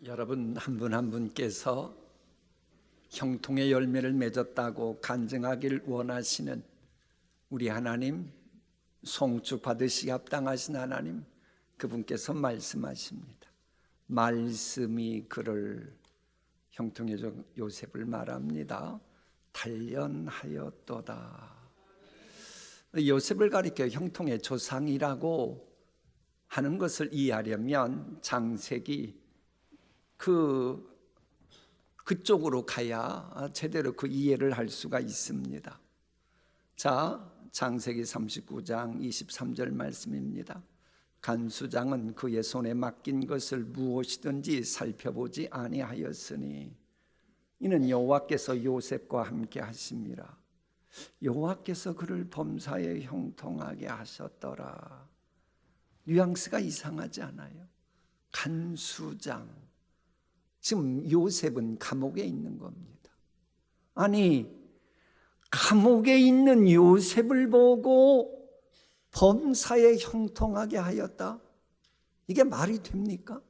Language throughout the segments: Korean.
여러분 한 분 한 분께서 형통의 열매를 맺었다고 간증하길 원하시는 우리 하나님, 송축 받으시기 합당하신 하나님, 그분께서 말씀하십니다. 말씀이 그를, 형통의 요셉을 말합니다. 단련하였도다. 요셉을 가리켜 형통의 조상이라고 하는 것을 이해하려면 창세기 그쪽으로 가야 제대로 그 이해를 할 수가 있습니다. 자, 창세기 39장 23절 말씀입니다. 간수장은 그의 손에 맡긴 것을 무엇이든지 살펴보지 아니하였으니 이는 여호와께서 요셉과 함께 하심이라. 여호와께서 그를 범사에 형통하게 하셨더라. 뉘앙스가 이상하지 않아요? 간수장, 지금 요셉은 감옥에 있는 겁니다. 아니, 감옥에 있는 요셉을 보고 범사에 형통하게 하였다? 이게 말이 됩니까?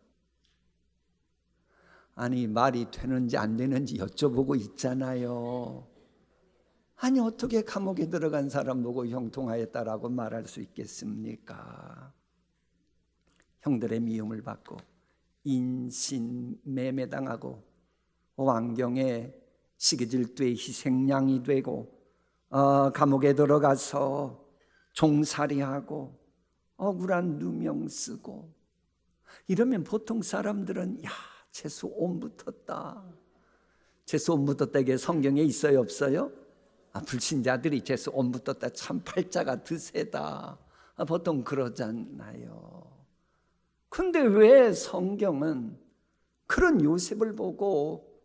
아니, 말이 되는지 안 되는지 여쭤보고 있잖아요. 아니, 어떻게 감옥에 들어간 사람 보고 형통하였다라고 말할 수 있겠습니까? 형들의 미움을 받고 인신매매당하고 왕경의 시기질투의 희생양이 되고 감옥에 들어가서 종살이하고 억울한 누명 쓰고 이러면 보통 사람들은 야, 재수 온 붙었다. 재수 온 붙었다, 이게 성경에 있어요, 없어요? 불신자들이 재수 온 붙었다, 참 팔자가 드세다, 보통 그러잖아요. 근데 왜 성경은 그런 요셉을 보고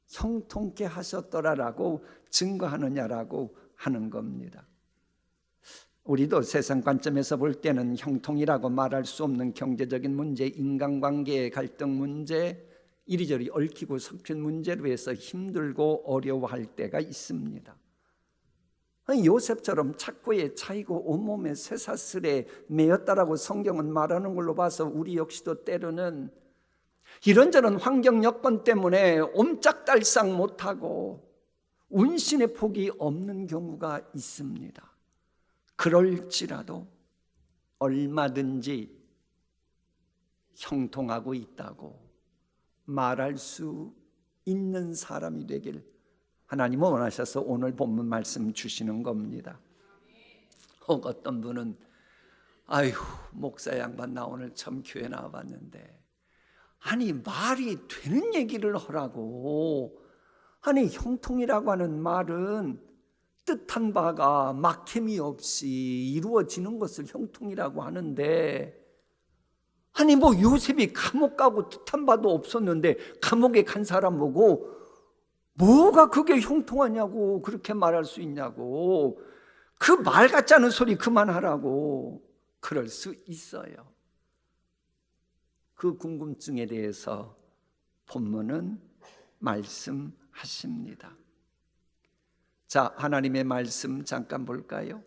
형통케 하셨더라라고 증거하느냐라고 하는 겁니다. 우리도 세상 관점에서 볼 때는 형통이라고 말할 수 없는 경제적인 문제, 인간관계의 갈등 문제, 이리저리 얽히고 섞인 문제로 해서 힘들고 어려워할 때가 있습니다. 요셉처럼 착고에 차이고 온몸에 쇠사슬에 매였다라고 성경은 말하는 걸로 봐서 우리 역시도 때로는 이런저런 환경 여건 때문에 옴짝달싹 못하고 운신의 폭이 없는 경우가 있습니다. 그럴지라도 얼마든지 형통하고 있다고 말할 수 있는 사람이 되길 하나님은 원하셔서 오늘 본문 말씀 주시는 겁니다. 어떤 분은 아휴, 목사 양반 나 오늘 처음 교회 나와봤는데 아니 말이 되는 얘기를 하라고. 아니 형통이라고 하는 말은 뜻한 바가 막힘이 없이 이루어지는 것을 형통이라고 하는데, 아니 뭐 요셉이 감옥 가고 뜻한 바도 없었는데 감옥에 간 사람 보고 뭐가 그게 형통하냐고 그렇게 말할 수 있냐고. 그 말 같지 않은 소리 그만하라고. 그럴 수 있어요. 그 궁금증에 대해서 본문은 말씀하십니다. 자, 하나님의 말씀 잠깐 볼까요?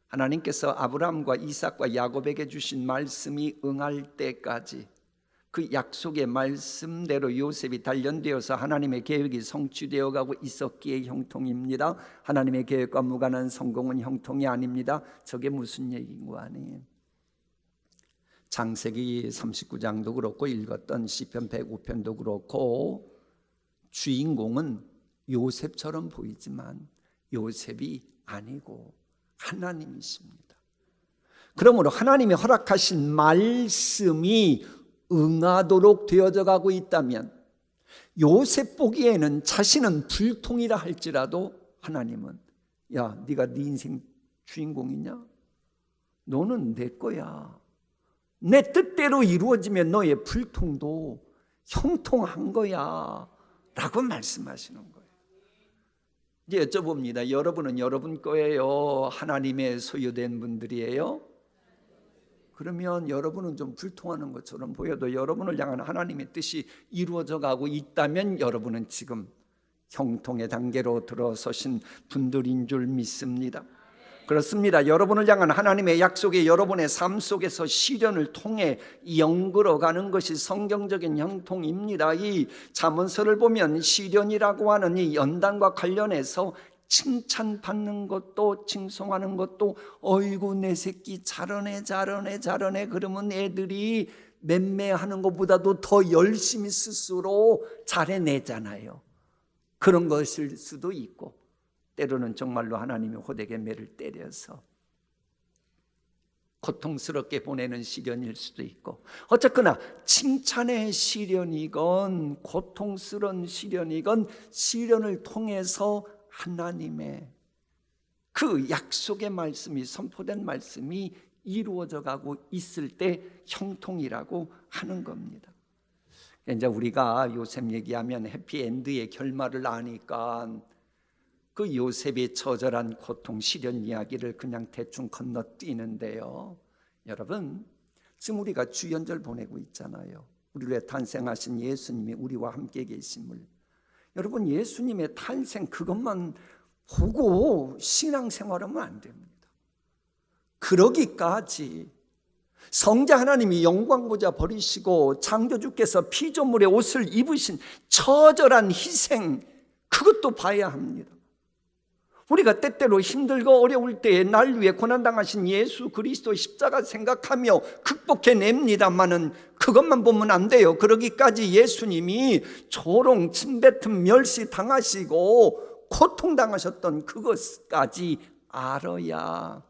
하나님께서 아브라함과 이삭과 야곱에게 주신 말씀이 응할 때까지 그 약속의 말씀대로 요셉이 단련되어서 하나님의 계획이 성취되어 가고 있었기에 형통입니다. 하나님의 계획과 무관한 성공은 형통이 아닙니다. 저게 무슨 얘기인 거 아니에요? 창세기 39장도 그렇고 읽었던 시편 105편도 그렇고 주인공은 요셉처럼 보이지만 요셉이 아니고 하나님이십니다. 그러므로 하나님이 허락하신 말씀이 응하도록 되어져 가고 있다면 요셉 보기에는 자신은 불통이라 할지라도 하나님은 야, 네가 네 인생 주인공이냐? 너는 내 거야. 내 뜻대로 이루어지면 너의 불통도 형통한 거야 라고 말씀하시는 거예요. 이제 여쭤봅니다. 여러분은 여러분 거예요? 하나님의 소유된 분들이에요? 그러면 여러분은 좀 불통하는 것처럼 보여도 여러분을 향한 하나님의 뜻이 이루어져 가고 있다면 여러분은 지금 형통의 단계로 들어서신 분들인 줄 믿습니다. 그렇습니다. 여러분을 향한 하나님의 약속이 여러분의 삶 속에서 시련을 통해 연결어가는 것이 성경적인 형통입니다. 이 잠언서를 보면 시련이라고 하는 이 연단과 관련해서 칭찬받는 것도 칭송하는 것도 어이구 내 새끼 잘하네 그러면 애들이 맴매하는 것보다도 더 열심히 스스로 잘해내잖아요. 그런 것일 수도 있고, 때로는 정말로 하나님이 호되게 매를 때려서 고통스럽게 보내는 시련일 수도 있고, 어쨌거나 칭찬의 시련이건 고통스러운 시련이건 시련을 통해서 하나님의 그 약속의 말씀이, 선포된 말씀이 이루어져 가고 있을 때 형통이라고 하는 겁니다. 이제 우리가 요셉 얘기하면 해피엔드의 결말을 아니까 그 요셉의 처절한 고통, 시련 이야기를 그냥 대충 건너뛰는데요. 여러분, 지금 우리가 주연절 보내고 있잖아요. 우리를 위해 탄생하신 예수님이 우리와 함께 계심을, 여러분, 예수님의 탄생 그것만 보고 신앙생활하면 안 됩니다. 그러기까지 성자 하나님이 영광보좌 버리시고 창조주께서 피조물의 옷을 입으신 처절한 희생, 그것도 봐야 합니다. 우리가 때때로 힘들고 어려울 때에 날 위해 고난당하신 예수 그리스도 십자가 생각하며 극복해냅니다마는 그것만 보면 안 돼요. 그러기까지 예수님이 조롱, 침뱉음, 멸시 당하시고 고통당하셨던 그것까지 알아야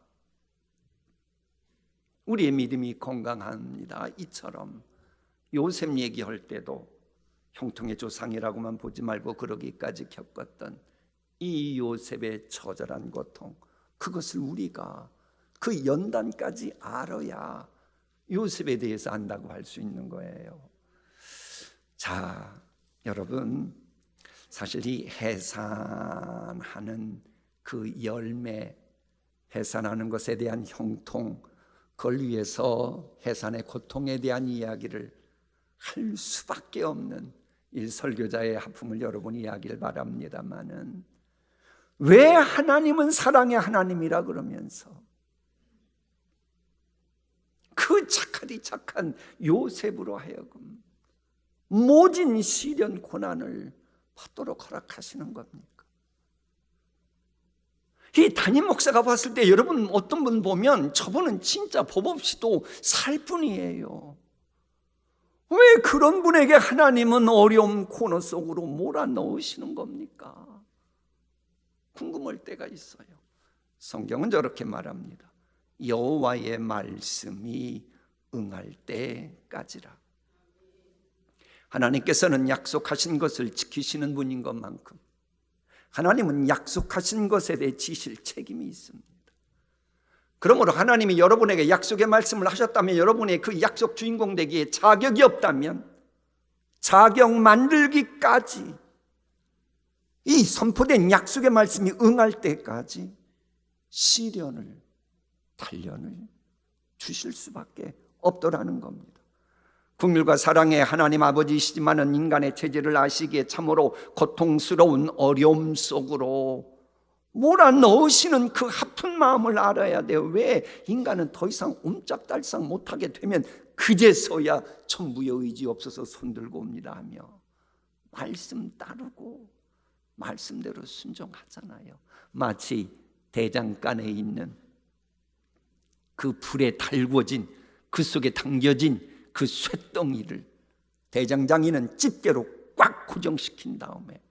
우리의 믿음이 건강합니다. 이처럼 요셉 얘기할 때도 형통의 조상이라고만 보지 말고 그러기까지 겪었던 이 요셉의 처절한 고통, 그것을 우리가 그 연단까지 알아야 요셉에 대해서 안다고 할 수 있는 거예요. 자, 여러분, 사실 이 해산하는 그 열매, 해산하는 것에 대한 형통, 그걸 위해서 해산의 고통에 대한 이야기를 할 수밖에 없는 이 설교자의 하품을 여러분이 이야기를 바랍니다마는, 왜 하나님은 사랑의 하나님이라 그러면서 그 착하디 착한 요셉으로 하여금 모진 시련 고난을 받도록 허락하시는 겁니까? 이 담임 목사가 봤을 때 여러분 어떤 분 보면 저분은 진짜 법 없이도 살 뿐이에요. 왜 그런 분에게 하나님은 어려움 코너 속으로 몰아넣으시는 겁니까? 궁금할 때가 있어요. 성경은 저렇게 말합니다. 여호와의 말씀이 응할 때까지라. 하나님께서는 약속하신 것을 지키시는 분인 것만큼 하나님은 약속하신 것에 대해 지실 책임이 있습니다. 그러므로 하나님이 여러분에게 약속의 말씀을 하셨다면, 여러분의 그 약속 주인공 되기에 자격이 없다면 자격 만들기까지, 이 선포된 약속의 말씀이 응할 때까지 시련을, 단련을 주실 수밖에 없더라는 겁니다. 긍휼과 사랑의 하나님 아버지이시지만은 인간의 체질을 아시기에 참으로 고통스러운 어려움 속으로 몰아넣으시는 그 아픈 마음을 알아야 돼요. 왜? 인간은 더 이상 옴짝달싹 못하게 되면 그제서야 천부의 의지 없어서 손들고 옵니다 하며 말씀 따르고 말씀대로 순종하잖아요. 마치 대장간에 있는 그 불에 달궈진, 그 속에 당겨진 그 쇠덩이를 대장장이는 집게로 꽉 고정시킨 다음에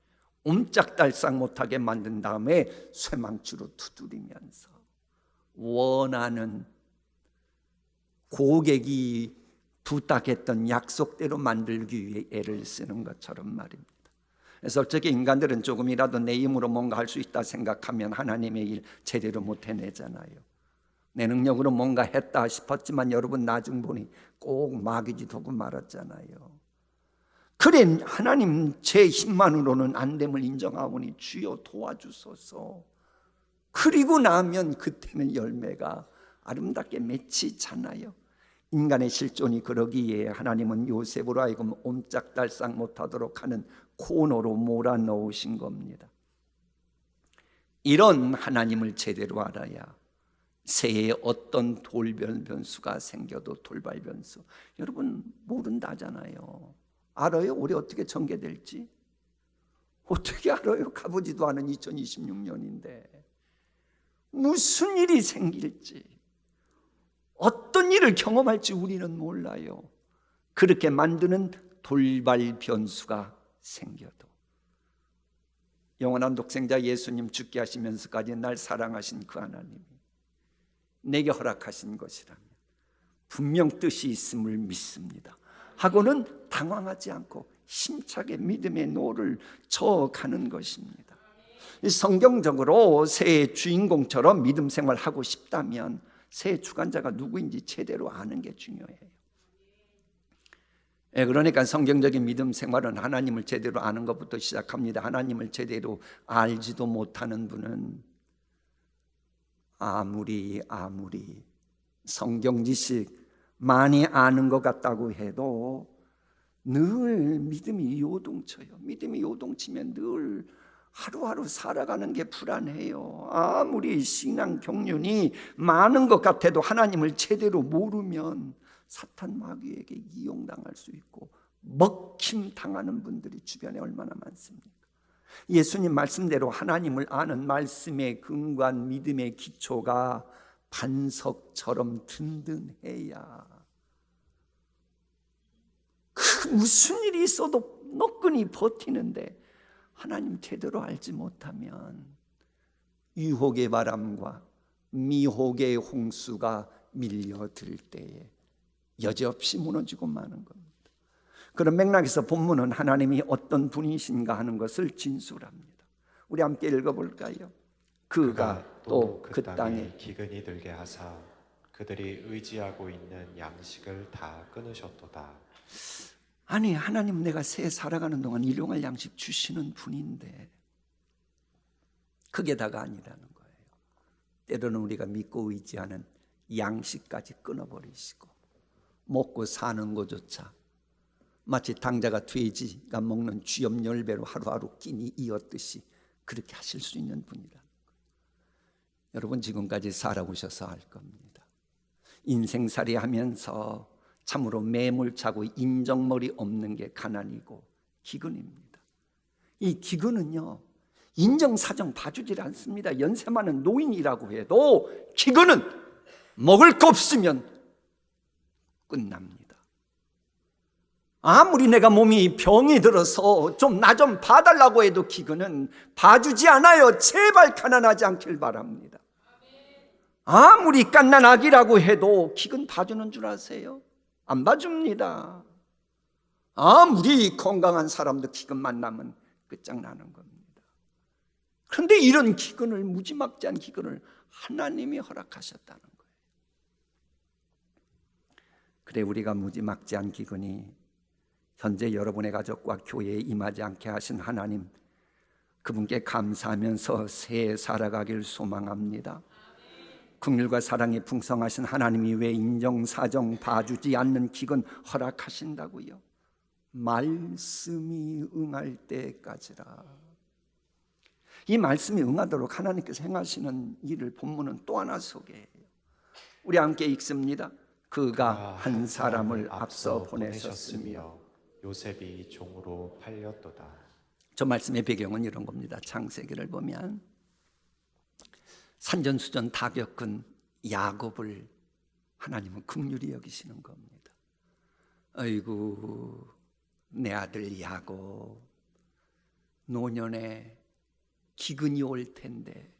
옴짝달싹 못하게 만든 다음에 쇠망치로 두드리면서 원하는 고객이 부탁했던 약속대로 만들기 위해 애를 쓰는 것처럼 말입니다. 그래서 어떻게 인간들은 조금이라도 내 힘으로 뭔가 할 수 있다 생각하면 하나님의 일 제대로 못 해내잖아요. 내 능력으로 뭔가 했다 싶었지만 여러분 나중 보니 꼭 마귀짓하고 말았잖아요. 그래, 하나님 제 힘만으로는 안 됨을 인정하오니 주여 도와주소서. 그리고 나면 그때는 열매가 아름답게 맺히잖아요. 인간의 실존이 그러기에 하나님은 요셉으로 하여금 옴짝달싹 못하도록 하는 코너로 몰아넣으신 겁니다. 이런 하나님을 제대로 알아야 새해에 어떤 돌발 변수가 생겨도 돌발 변수, 여러분 모른다잖아요. 알아요? 올해 어떻게 전개될지? 어떻게 알아요? 가보지도 않은 2026년인데 무슨 일이 생길지, 어떤 일을 경험할지 우리는 몰라요. 그렇게 만드는 돌발 변수가 생겨도 영원한 독생자 예수님 죽게 하시면서까지 날 사랑하신 그 하나님이 내게 허락하신 것이라면 분명 뜻이 있음을 믿습니다 하고는 당황하지 않고 힘차게 믿음의 노를 저어가는 것입니다. 성경적으로 새해 주인공처럼 믿음 생활하고 싶다면 새해 주관자가 누구인지 제대로 아는 게 중요해요. 그러니까 성경적인 믿음 생활은 하나님을 제대로 아는 것부터 시작합니다. 하나님을 제대로 알지도 못하는 분은 아무리 성경 지식 많이 아는 것 같다고 해도 늘 믿음이 요동쳐요. 믿음이 요동치면 늘 하루하루 살아가는 게 불안해요. 아무리 신앙 경륜이 많은 것 같아도 하나님을 제대로 모르면 사탄 마귀에게 이용당할 수 있고 먹힘 당하는 분들이 주변에 얼마나 많습니까? 예수님 말씀대로 하나님을 아는 말씀의 근간 믿음의 기초가 반석처럼 든든해야 그 무슨 일이 있어도 너끈히 버티는데, 하나님 제대로 알지 못하면 유혹의 바람과 미혹의 홍수가 밀려들 때에 여지없이 무너지고 마는 겁니다. 그런 맥락에서 본문은 하나님이 어떤 분이신가 하는 것을 진술합니다. 우리 함께 읽어볼까요? 그가 또 그 땅에 기근이 들게 하사 그들이 의지하고 있는 양식을 다 끊으셨도다. 아니, 하나님 내가 새해 살아가는 동안 일용할 양식 주시는 분인데 그게 다가 아니라는 거예요. 때로는 우리가 믿고 의지하는 양식까지 끊어버리시고 먹고 사는 것조차 마치 당자가 돼지가 먹는 쥐염열배로 하루하루 끼니 이었듯이 그렇게 하실 수 있는 분이라는 거예요. 여러분 지금까지 살아오셔서 알 겁니다. 인생살이 하면서 참으로 매몰차고 인정머리 없는 게 가난이고 기근입니다. 이 기근은요, 인정사정 봐주질 않습니다. 연세 많은 노인이라고 해도 기근은 먹을 거 없으면 끝납니다. 아무리 내가 몸이 병이 들어서 좀 나 좀 봐달라고 해도 기근은 봐주지 않아요. 제발 가난하지 않길 바랍니다. 아무리 갓난 아기라고 해도 기근 봐주는 줄 아세요? 안 봐줍니다. 아무리 건강한 사람도 기근 만나면 끝장나는 겁니다. 그런데 이런 기근을, 무지막지한 기근을 하나님이 허락하셨다는 거예요. 그래, 우리가 무지막지한 기근이 현재 여러분의 가족과 교회에 임하지 않게 하신 하나님, 그분께 감사하면서 새해 살아가길 소망합니다. 긍휼과 사랑이 풍성하신 하나님이 왜 인정사정 봐주지 않는 기근 허락하신다고요? 말씀이 응할 때까지라. 이 말씀이 응하도록 하나님께서 행하시는 일을 본문은 또 하나 소개해요. 우리 함께 읽습니다. 그가 한 사람을 앞서 보내셨으며 요셉이 종으로 팔렸도다. 저 말씀의 배경은 이런 겁니다. 창세기를 보면 산전수전 다 겪은 야곱을 하나님은 긍휼히 여기시는 겁니다. 아이고 내 아들 야곱, 노년에 기근이 올 텐데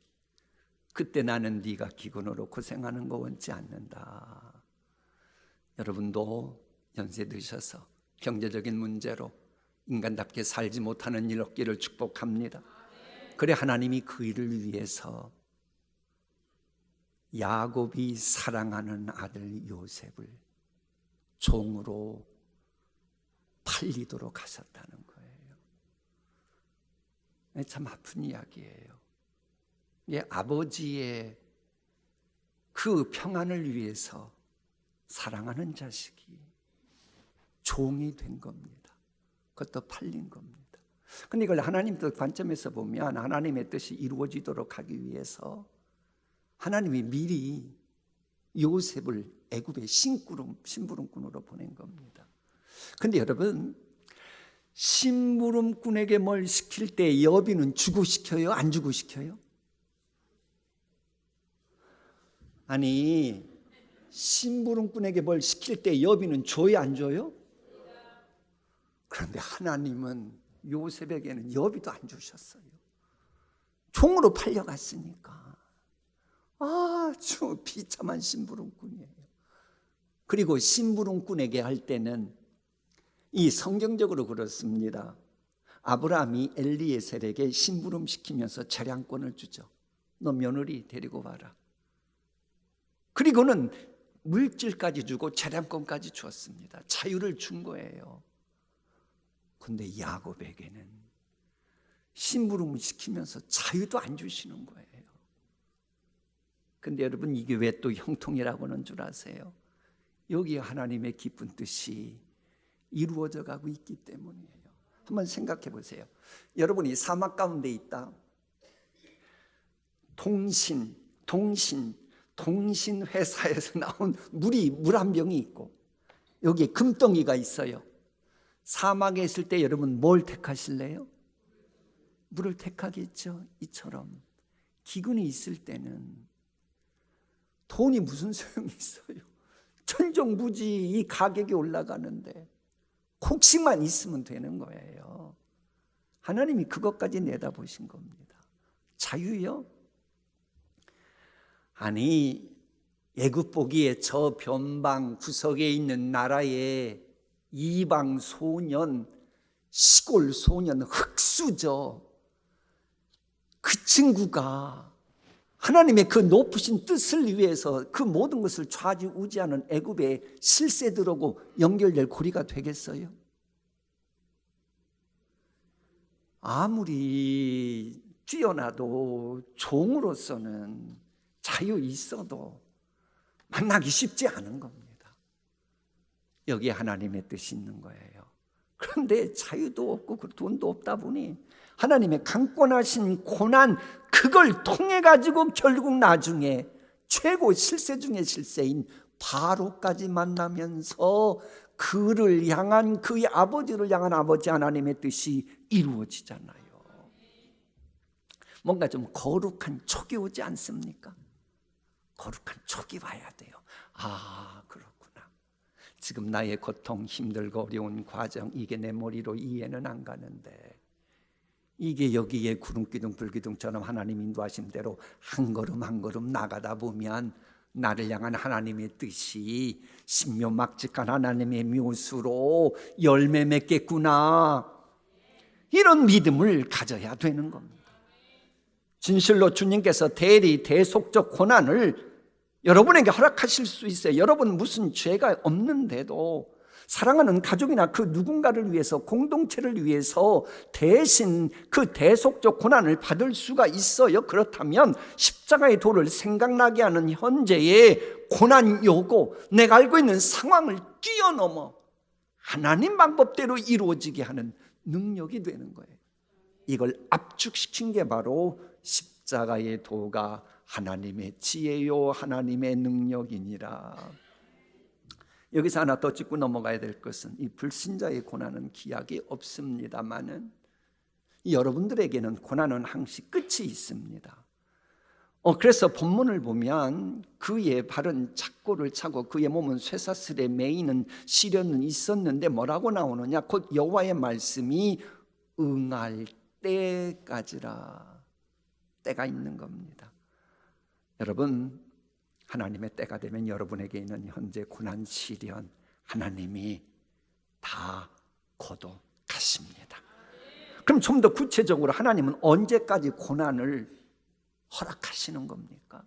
그때 나는 네가 기근으로 고생하는 거 원치 않는다. 여러분도 연세 드셔서 경제적인 문제로 인간답게 살지 못하는 일 없기를 축복합니다. 그래 하나님이 그 일을 위해서 야곱이 사랑하는 아들 요셉을 종으로 팔리도록 하셨다는 거예요. 참 아픈 이야기예요. 아버지의 그 평안을 위해서 사랑하는 자식이 종이 된 겁니다. 그것도 팔린 겁니다. 근데 이걸 하나님 뜻 관점에서 보면 하나님의 뜻이 이루어지도록 하기 위해서 하나님이 미리 요셉을 애굽의 심부름꾼으로 보낸 겁니다. 근데 여러분, 심부름꾼에게 뭘 시킬 때 여비는 주고 시켜요? 안 주고 시켜요? 아니, 심부름꾼에게 뭘 시킬 때 여비는 줘요? 안 줘요? 그런데 하나님은 요셉에게는 여비도 안 주셨어요. 종으로 팔려갔으니까. 아주 비참한 심부름꾼이에요. 그리고 심부름꾼에게 할 때는 이 성경적으로 그렇습니다. 아브라함이 엘리에셀에게 심부름 시키면서 재량권을 주죠. 너 며느리 데리고 와라. 그리고는 물질까지 주고 재량권까지 주었습니다. 자유를 준 거예요. 근데 야곱에게는 심부름을 시키면서 자유도 안 주시는 거예요. 근데 여러분, 이게 왜 또 형통이라고 하는 줄 아세요? 여기 하나님의 깊은 뜻이 이루어져 가고 있기 때문이에요. 한번 생각해 보세요. 여러분이 사막 가운데 있다. 통신 회사에서 나온 물 한 병이 있고 여기에 금덩이가 있어요. 사막에 있을 때 여러분 뭘 택하실래요? 물을 택하겠죠. 이처럼 기근이 있을 때는 돈이 무슨 소용이 있어요? 천정부지 이 가격이 올라가는데 혹시만 있으면 되는 거예요. 하나님이 그것까지 내다보신 겁니다. 자유요? 아니, 애굽 보기에 저 변방 구석에 있는 나라의 이방 소년, 시골 소년, 흙수저, 그 친구가 하나님의 그 높으신 뜻을 위해서 그 모든 것을 좌지우지하는 애굽의 실세들하고 연결될 고리가 되겠어요? 아무리 뛰어나도 종으로서는 자유 있어도 만나기 쉽지 않은 겁니다. 여기에 하나님의 뜻이 있는 거예요. 그런데 자유도 없고 돈도 없다 보니 하나님의 강권하신 고난, 그걸 통해 가지고 결국 나중에 최고 실세 중의 실세인 바로까지 만나면서 그를 향한, 그의 아버지를 향한 아버지 하나님의 뜻이 이루어지잖아요. 뭔가 좀 거룩한 촉이 오지 않습니까? 거룩한 촉이 와야 돼요. 그렇구나. 지금 나의 고통, 힘들고 어려운 과정, 이게 내 머리로 이해는 안 가는데 이게 여기에 구름기둥 불기둥처럼 하나님 인도하신 대로 한 걸음 한 걸음 나가다 보면 나를 향한 하나님의 뜻이 신묘막직한 하나님의 묘수로 열매 맺겠구나, 이런 믿음을 가져야 되는 겁니다. 진실로 주님께서 대속적 고난을 여러분에게 허락하실 수 있어요. 여러분 무슨 죄가 없는데도 사랑하는 가족이나 그 누군가를 위해서, 공동체를 위해서 대신 그 대속적 고난을 받을 수가 있어요. 그렇다면 십자가의 도를 생각나게 하는 현재의 고난 요구, 내가 알고 있는 상황을 뛰어넘어 하나님 방법대로 이루어지게 하는 능력이 되는 거예요. 이걸 압축시킨 게 바로 십자가의 도가 하나님의 지혜요 하나님의 능력이니라. 여기서 하나 더 짚고 넘어가야 될 것은, 이 불신자의 고난은 기약이 없습니다마는 여러분들에게는 고난은 항시 끝이 있습니다. 그래서 본문을 보면 그의 발은 착고를 차고 그의 몸은 쇠사슬에 매이는 시련은 있었는데 뭐라고 나오느냐? 곧 여호와의 말씀이 응할 때까지라. 때가 있는 겁니다. 여러분, 하나님의 때가 되면 여러분에게 있는 현재 고난 시련 하나님이 다 거둬가십니다. 그럼 좀 더 구체적으로 하나님은 언제까지 고난을 허락하시는 겁니까?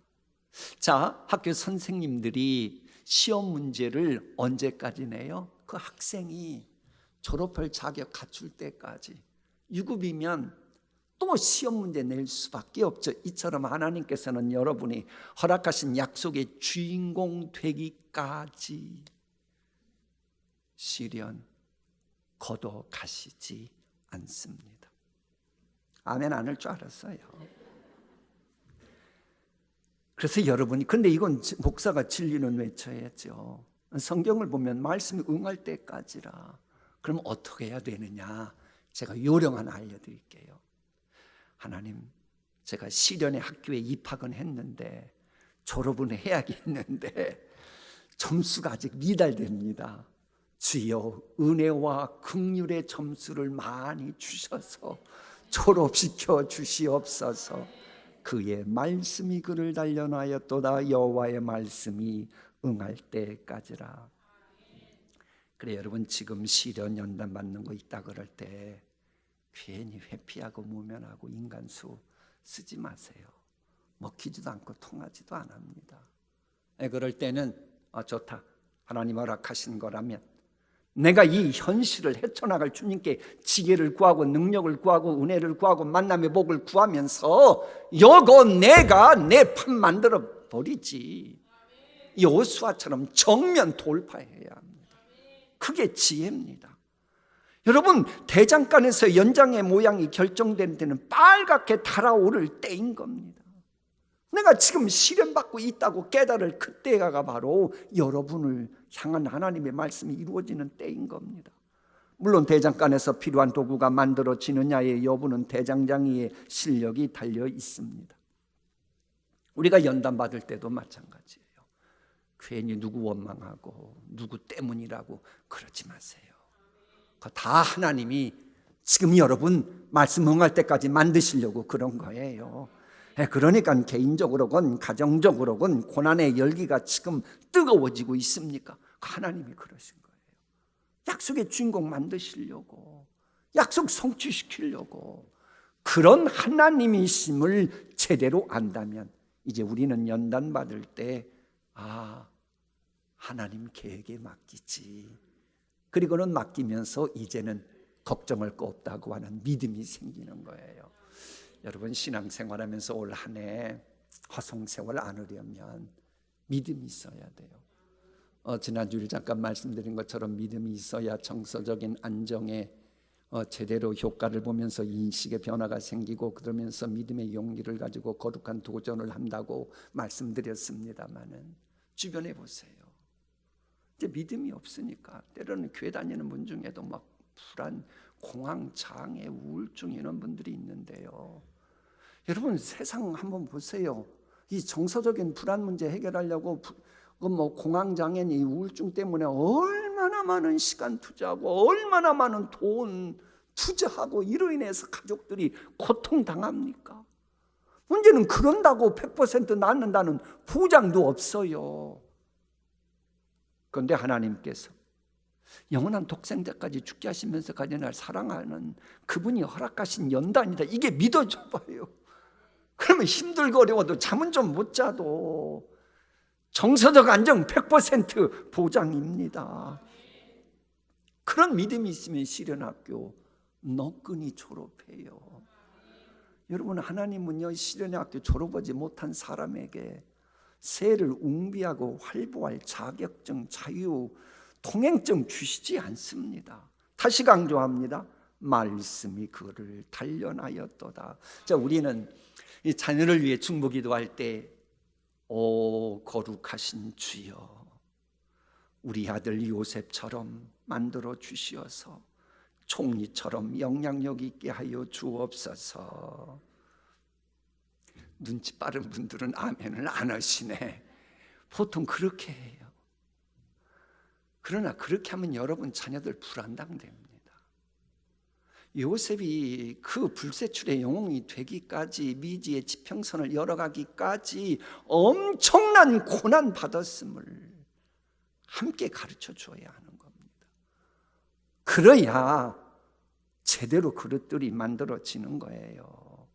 자, 학교 선생님들이 시험 문제를 언제까지 내요? 그 학생이 졸업할 자격 갖출 때까지. 유급이면 또 시험 문제 낼 수밖에 없죠. 이처럼 하나님께서는 여러분이 허락하신 약속의 주인공 되기까지 시련 거둬 가시지 않습니다. 아멘 안 할 줄 알았어요. 그래서 여러분이, 근데 이건 목사가 진리는 외쳐야죠. 성경을 보면 말씀이 응할 때까지라. 그럼 어떻게 해야 되느냐? 제가 요령 하나 알려드릴게요. 하나님, 제가 시련의 학교에 입학은 했는데 졸업은 해야겠는데 점수가 아직 미달됩니다. 주여, 은혜와 긍휼의 점수를 많이 주셔서 졸업시켜 주시옵소서. 그의 말씀이 그를 단련하였도다. 여호와의 말씀이 응할 때까지라. 그래, 여러분, 지금 시련 연단 받는 거 있다 그럴 때 괜히 회피하고 무면하고 인간수 쓰지 마세요. 먹히지도 않고 통하지도 않습니다. 그럴 때는 좋다, 하나님 허락하신 거라면 내가 이 현실을 헤쳐나갈 주님께 지혜를 구하고 능력을 구하고 은혜를 구하고 만남의 복을 구하면서 요거 내가 내 판 만들어 버리지. 여호수아처럼 정면 돌파해야 합니다. 그게 지혜입니다. 여러분, 대장간에서 연장의 모양이 결정된 데는 빨갛게 달아오를 때인 겁니다. 내가 지금 시련받고 있다고 깨달을 그때가 바로 여러분을 향한 하나님의 말씀이 이루어지는 때인 겁니다. 물론 대장간에서 필요한 도구가 만들어지느냐의 여부는 대장장이의 실력이 달려 있습니다. 우리가 연단받을 때도 마찬가지예요. 괜히 누구 원망하고 누구 때문이라고 그러지 마세요. 그거 다 하나님이 지금 여러분 말씀 응할 때까지 만드시려고 그런 거예요. 그러니까 개인적으로건 가정적으로건 고난의 열기가 지금 뜨거워지고 있습니까? 하나님이 그러신 거예요. 약속의 주인공 만드시려고, 약속 성취시키려고. 그런 하나님이심을 제대로 안다면 이제 우리는 연단받을 때 하나님 계획에 맡기지. 그리고는 맡기면서 이제는 걱정할 거 없다고 하는 믿음이 생기는 거예요. 여러분, 신앙생활하면서 올 한 해 허송세월 않으려면 믿음이 있어야 돼요. 지난주에 잠깐 말씀드린 것처럼 믿음이 있어야 정서적인 안정에 제대로 효과를 보면서 인식의 변화가 생기고, 그러면서 믿음의 용기를 가지고 거룩한 도전을 한다고 말씀드렸습니다마는 주변에 보세요. 이제 믿음이 없으니까 때로는 교회 다니는 분 중에도 막 불안, 공황, 장애, 우울증 이런 분들이 있는데요. 여러분, 세상 한번 보세요. 이 정서적인 불안 문제 해결하려고 공황 장애니 우울증 때문에 얼마나 많은 시간 투자하고 얼마나 많은 돈 투자하고 이로 인해서 가족들이 고통당합니까? 문제는 그런다고 100% 낫는다는 보장도 없어요. 그런데 하나님께서 영원한 독생자까지 죽게 하시면서 가져날 사랑하는 그분이 허락하신 연단이다, 이게 믿어져 봐요. 그러면 힘들고 어려워도 잠은 좀 못 자도 정서적 안정 100% 보장입니다. 그런 믿음이 있으면 시련학교 너끈히 졸업해요. 여러분, 하나님은요, 시련의 학교 졸업하지 못한 사람에게 새를 웅비하고 활보할 자격증, 자유, 통행증 주시지 않습니다. 다시 강조합니다. 말씀이 그를 단련하였도다. 자, 우리는 이 자녀를 위해 중보기도할 때 오 거룩하신 주여, 우리 아들 요셉처럼 만들어 주시어서 총리처럼 영향력 있게 하여 주옵소서. 눈치 빠른 분들은 아멘을 안 하시네. 보통 그렇게 해요. 그러나 그렇게 하면 여러분 자녀들 불안당됩니다. 요셉이 그 불세출의 영웅이 되기까지, 미지의 지평선을 열어가기까지 엄청난 고난 받았음을 함께 가르쳐 줘야 하는 겁니다. 그래야 제대로 그릇들이 만들어지는 거예요.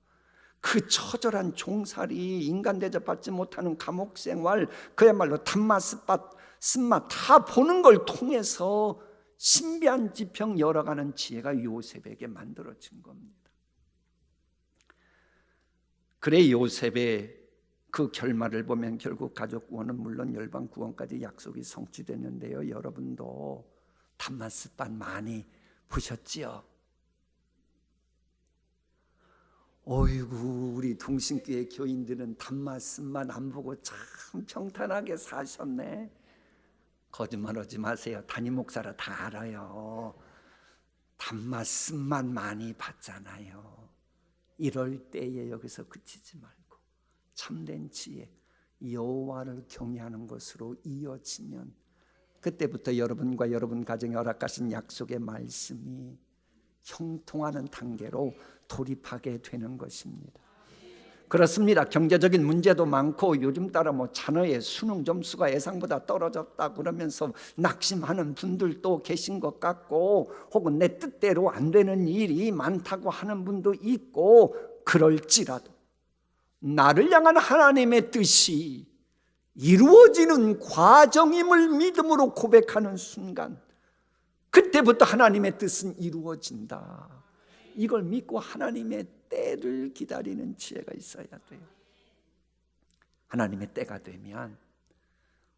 그 처절한 종살이, 인간 대접받지 못하는 감옥 생활, 그야말로 단맛 쓴맛 다 보는 걸 통해서 신비한 지평 열어가는 지혜가 요셉에게 만들어진 겁니다. 그래, 요셉의 그 결말을 보면 결국 가족 구원은 물론 열방 구원까지 약속이 성취됐는데요. 여러분도 단맛 많이 보셨지요? 어이구, 우리 동신교회 교인들은 단말씀만 안 보고 참 평탄하게 사셨네. 거짓말하지 마세요. 담임 목사라 다 알아요. 단말씀만 많이 봤잖아요. 이럴 때에 여기서 그치지 말고 참된 지혜, 여호와를 경외하는 것으로 이어지면 그때부터 여러분과 여러분 가정에 허락하신 약속의 말씀이 형통하는 단계로 돌입하게 되는 것입니다. 그렇습니다. 경제적인 문제도 많고 요즘 따라 자녀의 수능 점수가 예상보다 떨어졌다 그러면서 낙심하는 분들도 계신 것 같고, 혹은 내 뜻대로 안 되는 일이 많다고 하는 분도 있고, 그럴지라도 나를 향한 하나님의 뜻이 이루어지는 과정임을 믿음으로 고백하는 순간, 그때부터 하나님의 뜻은 이루어진다. 이걸 믿고 하나님의 때를 기다리는 지혜가 있어야 돼요. 하나님의 때가 되면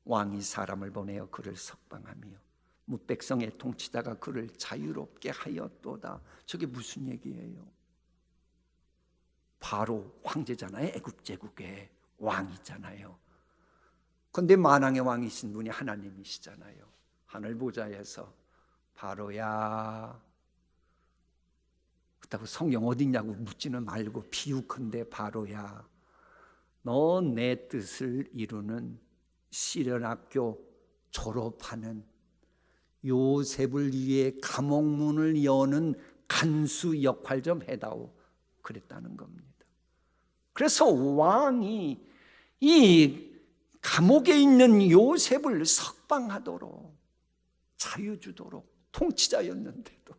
왕이 사람을 보내어 그를 석방하며 무백성의 통치자가 그를 자유롭게 하였도다. 저게 무슨 얘기예요? 바로 황제잖아요. 애굽 제국의 왕이잖아요. 그런데 만왕의 왕이신 분이 하나님이시잖아요. 하늘 보좌에서 바로야, 그렇다고 성경 어디냐고 묻지는 말고 비유컨대 바로야, 너 내 뜻을 이루는 시련학교 졸업하는 요셉을 위해 감옥문을 여는 간수 역할 좀 해다오, 그랬다는 겁니다. 그래서 왕이 이 감옥에 있는 요셉을 석방하도록, 자유 주도록, 통치자였는데도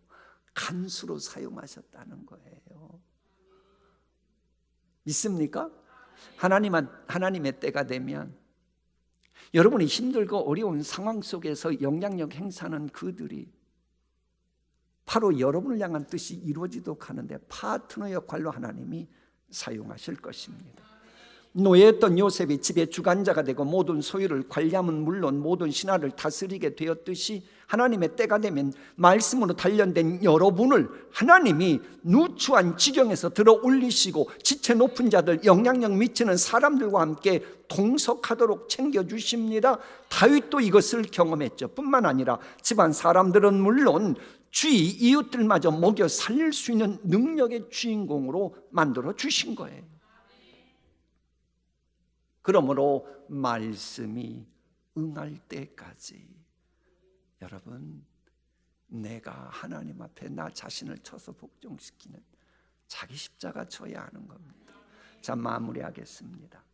간수로 사용하셨다는 거예요. 믿습니까? 하나님의 때가 되면 여러분이 힘들고 어려운 상황 속에서 영향력 행사하는 그들이 바로 여러분을 향한 뜻이 이루어지도록 하는데 파트너 역할로 하나님이 사용하실 것입니다. 노예였던 요셉이 집의 주관자가 되고 모든 소유를 관리하면 물론 모든 신하를 다스리게 되었듯이, 하나님의 때가 되면 말씀으로 단련된 여러분을 하나님이 누추한 지경에서 들어 올리시고 지체 높은 자들, 영향력 미치는 사람들과 함께 동석하도록 챙겨주십니다. 다윗도 이것을 경험했죠. 뿐만 아니라 집안 사람들은 물론 주위 이웃들마저 먹여 살릴 수 있는 능력의 주인공으로 만들어 주신 거예요. 그러므로 말씀이 응할 때까지 여러분, 내가 하나님 앞에 나 자신을 쳐서 복종시키는 자기 십자가 져야 하는 겁니다. 자, 마무리하겠습니다.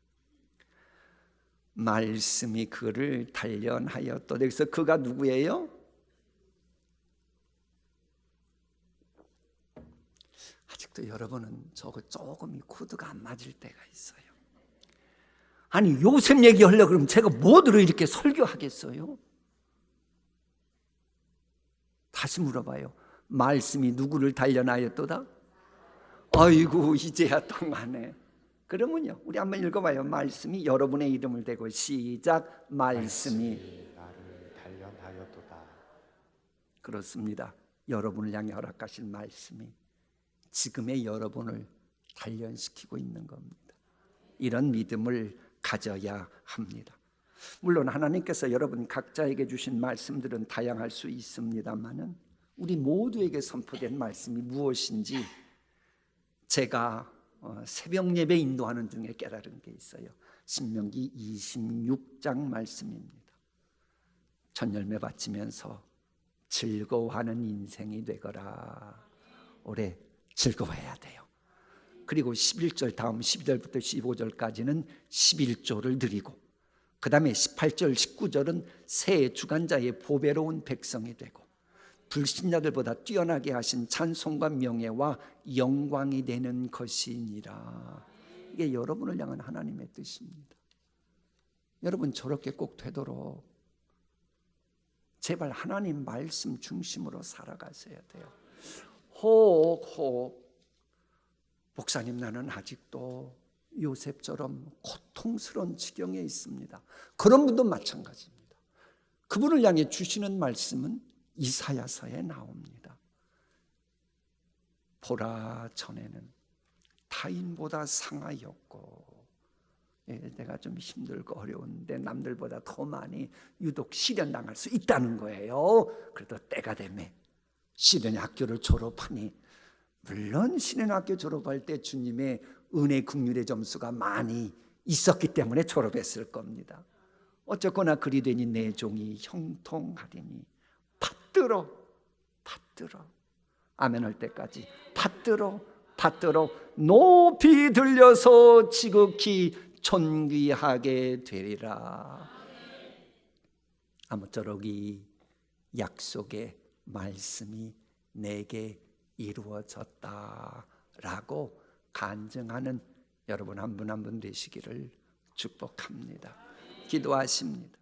말씀이 그를 단련하였다. 여기서 그가 누구예요? 아직도 여러분은 저거 조금 코드가 안 맞을 때가 있어요. 아니, 요셉 얘기하려고 그러면 제가 뭐들어 이렇게 설교하겠어요? 다시 물어봐요. 말씀이 누구를 단련하였도다? 아이고, 이제야 통하네. 그러면요, 우리 한번 읽어봐요. 말씀이 여러분의 이름을 대고 시작. 말씀이 나를 단련하였도다. 그렇습니다. 여러분을 향해 허락하신 말씀이 지금의 여러분을 단련시키고 있는 겁니다. 이런 믿음을 가져야 합니다. 물론 하나님께서 여러분 각자에게 주신 말씀들은 다양할 수 있습니다만은 우리 모두에게 선포된 말씀이 무엇인지 제가 새벽 예배 인도하는 중에 깨달은 게 있어요. 신명기 26장 말씀입니다. 첫 열매 바치면서 즐거워하는 인생이 되거라. 올해 즐거워해야 돼요. 그리고 11절 다음 12절부터 15절까지는 11조를 드리고, 그 다음에 18절 19절은 새 주관자의 보배로운 백성이 되고 불신자들보다 뛰어나게 하신 찬송과 명예와 영광이 되는 것이니라. 이게 여러분을 향한 하나님의 뜻입니다. 여러분 저렇게 꼭 되도록 제발 하나님 말씀 중심으로 살아가셔야 돼요. 혹 목사님, 나는 아직도 요셉처럼 고통스러운 지경에 있습니다. 그런 분도 마찬가지입니다. 그분을 향해 주시는 말씀은 이사야서에 나옵니다. 보라, 전에는 타인보다 상하였고, 내가 좀 힘들고 어려운데 남들보다 더 많이 유독 시련당할 수 있다는 거예요. 그래도 때가 되면 시련학교를 졸업하니, 물론 신행학교 졸업할 때 주님의 은혜 긍휼의 점수가 많이 있었기 때문에 졸업했을 겁니다. 어쨌거나 그리 되니 내 종이 형통하리니 받들어 아멘 할 때까지 받들어 높이 들려서 지극히 존귀하게 되리라. 아무쪼록 이 약속의 말씀이 내게 이루어졌다라고 간증하는 여러분 한 분 한 분 되시기를 축복합니다. 기도하십니다.